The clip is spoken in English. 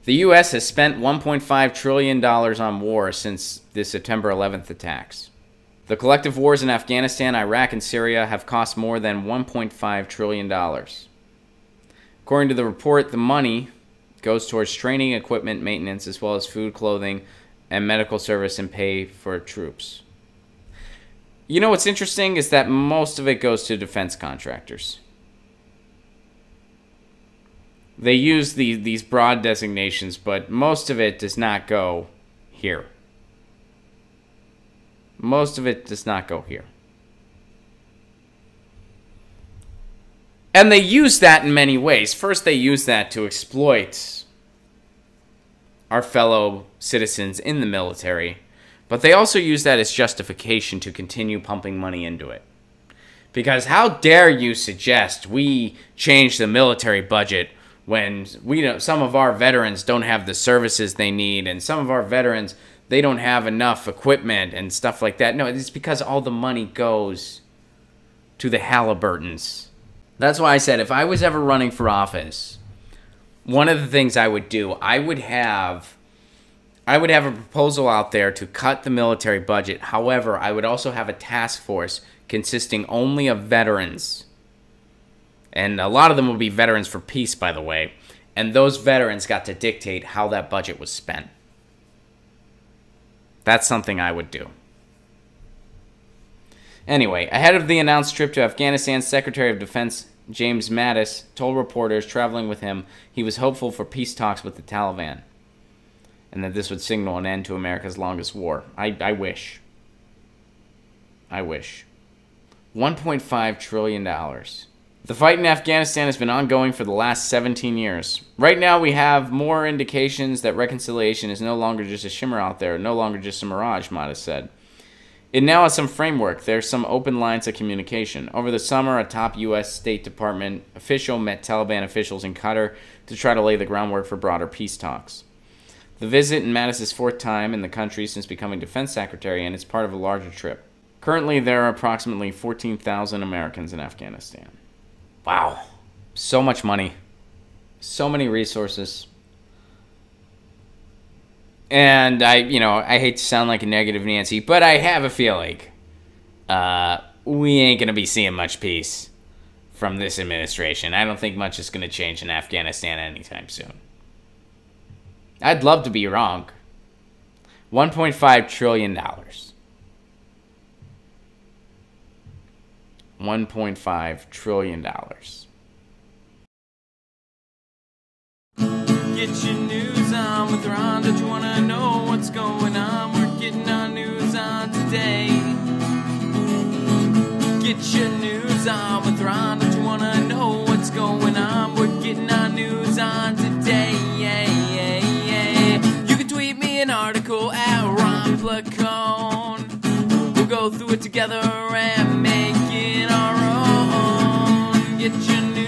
The U.S. has spent $1.5 trillion on war since the September 11th attacks. The collective wars in Afghanistan, Iraq, and Syria have cost more than $1.5 trillion. According to the report, the money goes towards training, equipment, maintenance, as well as food, clothing, and medical service and pay for troops. You know what's interesting is that most of it goes to defense contractors. They use these broad designations, but most of it does not go here. Most of it does not go here. And they use that in many ways. First, they use that to exploit our fellow citizens in the military. But they also use that as justification to continue pumping money into it. Because how dare you suggest we change the military budget when some of our veterans don't have the services they need, and some of our veterans, they don't have enough equipment and stuff like that. No, it's because all the money goes to the Halliburtons. That's why I said if I was ever running for office, one of the things I would do, I would have a proposal out there to cut the military budget. However, I would also have a task force consisting only of veterans. And a lot of them would be veterans for peace, by the way. And those veterans got to dictate how that budget was spent. That's something I would do. Anyway, ahead of the announced trip to Afghanistan, Secretary of Defense James Mattis told reporters traveling with him he was hopeful for peace talks with the Taliban, and that this would signal an end to America's longest war. I wish. I wish. $1.5 trillion. The fight in Afghanistan has been ongoing for the last 17 years. Right now, we have more indications that reconciliation is no longer just a shimmer out there, no longer just a mirage, Mattis said. It now has some framework. There's some open lines of communication. Over the summer, a top U.S. State Department official met Taliban officials in Qatar to try to lay the groundwork for broader peace talks. The visit in Mattis' fourth time in the country since becoming defense secretary, and it's part of a larger trip. Currently, there are approximately 14,000 Americans in Afghanistan. Wow. So much money. So many resources. And I hate to sound like a negative Nancy, but I have a feeling we ain't going to be seeing much peace from this administration. I don't think much is going to change in Afghanistan anytime soon. I'd love to be wrong. $1.5 trillion. $1.5 trillion. Get your news on with Ron. Don't you want to know what's going on? We're getting our news on today. Get your news on with Ron. Don't you want to know what's going on? We're getting our news on today. You can tweet me an article at Ron Placone. We'll go through it together and make it our own. Get your news